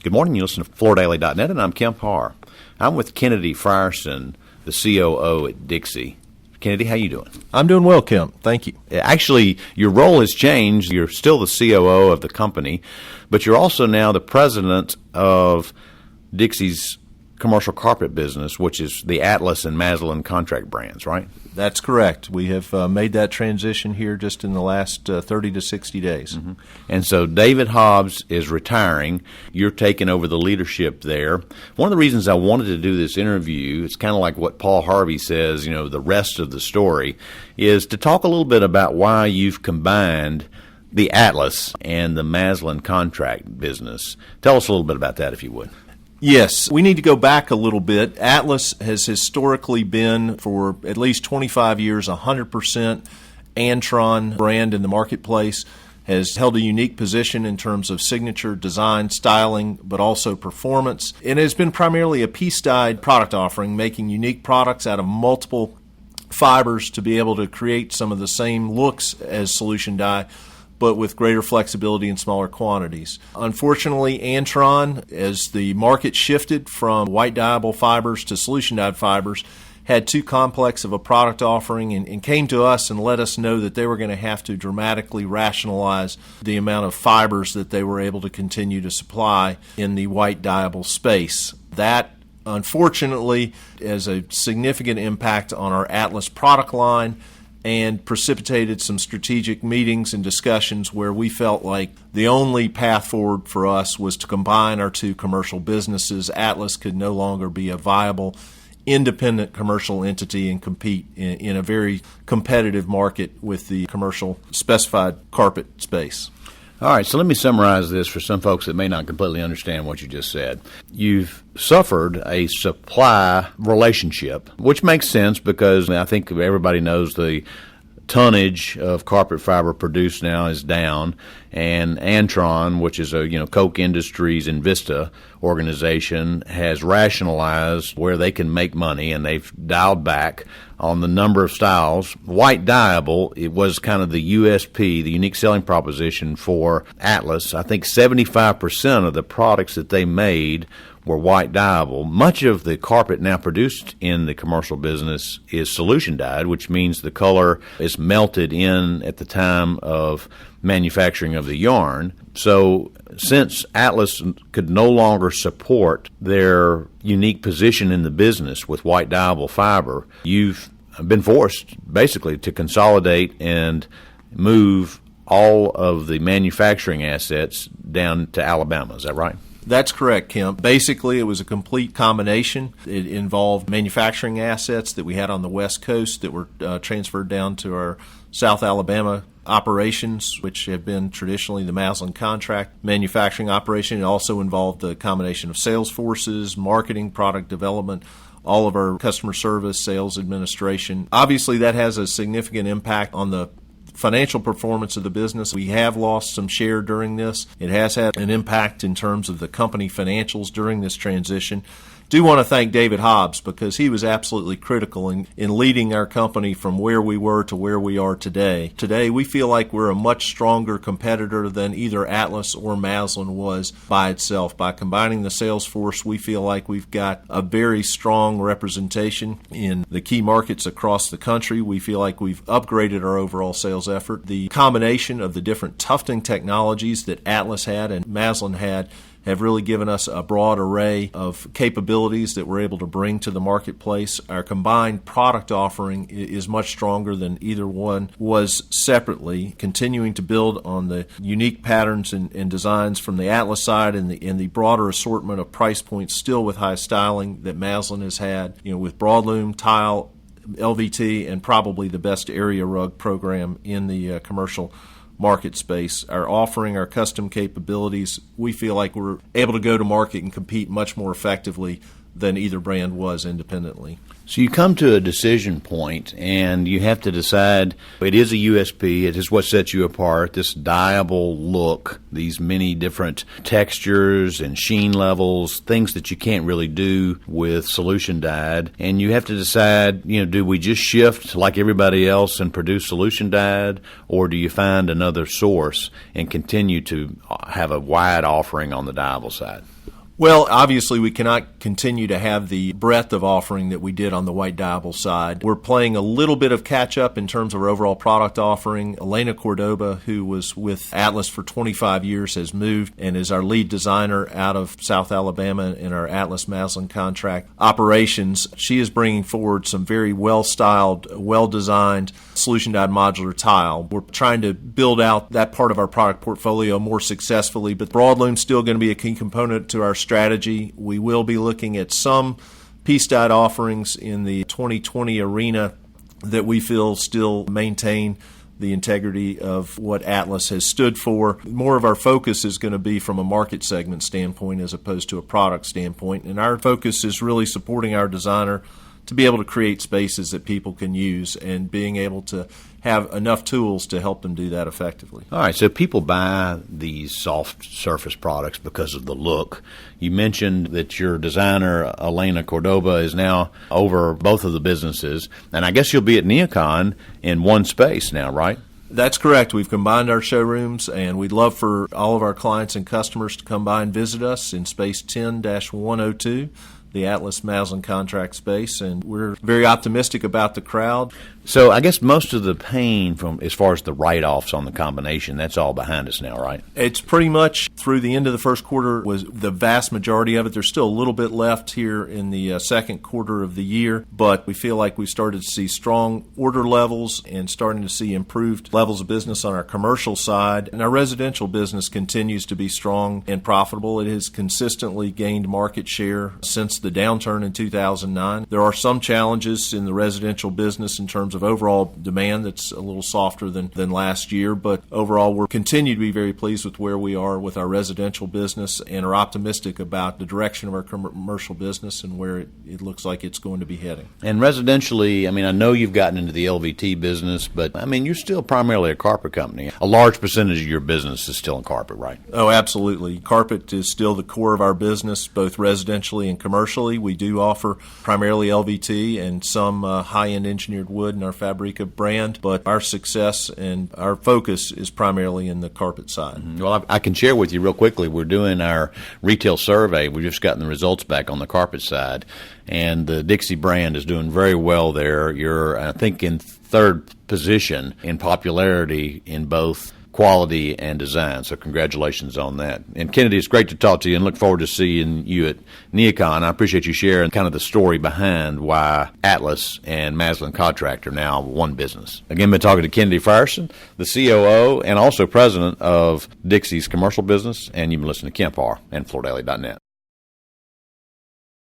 Good morning. You listen to FloorDaily.net, and I'm Kemp Harr. I'm with Kennedy Frierson, the COO at Dixie. Kennedy, how you doing? I'm doing well, Kemp. Thank you. Actually, your role has changed. You're still the COO of the company, but you're also now the president of Dixie's commercial carpet business, which is the Atlas and Masland Contract brands, right? That's correct. We have made that transition here just in the last 30 to 60 days. Mm-hmm. And so David Hobbs is retiring. You're taking over the leadership there. One of the reasons I wanted to do this interview, it's kind of like what Paul Harvey says, the rest of the story, is to talk a little bit about why you've combined the Atlas and the Masland Contract business. Tell us a little bit about that, if you would. Yes, we need to go back a little bit. Atlas has historically been, for at least 25 years, 100% Antron brand in the marketplace, has held a unique position in terms of signature, design, styling, but also performance. It has been primarily a piece-dyed product offering, making unique products out of multiple fibers to be able to create some of the same looks as solution dye, but with greater flexibility in smaller quantities. Unfortunately, Antron, as the market shifted from white dyeable fibers to solution dyed fibers, had too complex of a product offering and came to us and let us know that they were going to have to dramatically rationalize the amount of fibers that they were able to continue to supply in the white dyeable space. That, unfortunately, has a significant impact on our Atlas product line and precipitated some strategic meetings and discussions where we felt like the only path forward for us was to combine our two commercial businesses. Atlas could no longer be a viable, independent commercial entity and compete in a very competitive market with the commercial specified carpet space. All right, so let me summarize this for some folks that may not completely understand what you just said. You've suffered a supply relationship, which makes sense because I think everybody knows the tonnage of carpet fiber produced now is down, and Antron, which is a Koch Industries and Vista organization, has rationalized where they can make money, and they've dialed back on the number of styles. White dyeable, it was kind of the USP, the unique selling proposition for Atlas. I think 75% of the products that they made were white dyeable. Much of the carpet now produced in the commercial business is solution dyed, which means the color is melted in at the time of manufacturing of the yarn. So since Atlas could no longer support their unique position in the business with white dyeable fiber, you've been forced basically to consolidate and move all of the manufacturing assets down to Alabama. Is that right? That's correct, Kemp. Basically, it was a complete combination. It involved manufacturing assets that we had on the West Coast that were transferred down to our South Alabama operations, which have been traditionally the Masland Contract manufacturing operation. It also involved a combination of sales forces, marketing, product development, all of our customer service, sales administration. Obviously, that has a significant impact on the financial performance of the business. We have lost some share during this. It has had an impact in terms of the company financials during this transition. Do want to thank David Hobbs because he was absolutely critical in leading our company from where we were to where we are today. Today, we feel like we're a much stronger competitor than either Atlas or Masland was by itself. By combining the sales force, we feel like we've got a very strong representation in the key markets across the country. We feel like we've upgraded our overall sales effort. The combination of the different tufting technologies that Atlas had and Masland had have really given us a broad array of capabilities that we're able to bring to the marketplace. Our combined product offering is much stronger than either one was separately, continuing to build on the unique patterns and designs from the Atlas side and the broader assortment of price points still with high styling that Masland has had, with broadloom, tile, LVT, and probably the best area rug program in the commercial market space. Our offering, our custom capabilities, we feel like we're able to go to market and compete much more effectively than either brand was independently. So you come to a decision point, and you have to decide, it is a USP, it is what sets you apart, this dyeable look, these many different textures and sheen levels, things that you can't really do with solution dyed. And you have to decide, do we just shift like everybody else and produce solution dyed, or do you find another source and continue to have a wide offering on the dyeable side? Well, obviously, we cannot continue to have the breadth of offering that we did on the white dyeable side. We're playing a little bit of catch-up in terms of our overall product offering. Elena Cordoba, who was with Atlas for 25 years, has moved and is our lead designer out of South Alabama in our Atlas Masland Contract operations. She is bringing forward some very well-styled, well-designed solution-dyed modular tile. We're trying to build out that part of our product portfolio more successfully, but broadloom's still going to be a key component to our strategy. We will be looking at some piece dyed offerings in the 2020 arena that we feel still maintain the integrity of what Atlas has stood for. More of our focus is going to be from a market segment standpoint as opposed to a product standpoint, and our focus is really supporting our designer to be able to create spaces that people can use and being able to have enough tools to help them do that effectively. All right, so people buy these soft surface products because of the look. You mentioned that your designer, Elena Cordoba, is now over both of the businesses, and I guess you'll be at NeoCon in one space now, right? That's correct. We've combined our showrooms, and we'd love for all of our clients and customers to come by and visit us in space 10-102. The Atlas Masland Contract space, and we're very optimistic about the crowd. So I guess most of the pain from as far as the write-offs on the combination, that's all behind us now, right? It's pretty much through the end of the first quarter was the vast majority of it. There's still a little bit left here in the second quarter of the year, but we feel like we started to see strong order levels and starting to see improved levels of business on our commercial side. And our residential business continues to be strong and profitable. It has consistently gained market share since the downturn in 2009. There are some challenges in the residential business in terms of overall demand that's a little softer than last year, but overall we're continue to be very pleased with where we are with our residential business and are optimistic about the direction of our commercial business and where it looks like it's going to be heading. And residentially, I mean, I know you've gotten into the LVT business, but I mean, you're still primarily a carpet company. A large percentage of your business is still in carpet, right? Oh, absolutely. Carpet is still the core of our business, both residentially and commercially. We do offer primarily LVT and some high-end engineered wood in our Fabrica brand, but our success and our focus is primarily in the carpet side. Mm-hmm. Well, I can share with you real quickly. We're doing our retail survey. We've just gotten the results back on the carpet side, and the Dixie brand is doing very well there. You're, I think, in third position in popularity in both quality and design, so congratulations on that. And Kennedy, it's great to talk to you and look forward to seeing you at NeoCon. I appreciate you sharing kind of the story behind why Atlas and Masland Contract are now one business. Again, been talking to Kennedy Frierson, the COO and also president of Dixie's commercial business, and you've been listening to Kemp Harr and FloorDaily.net.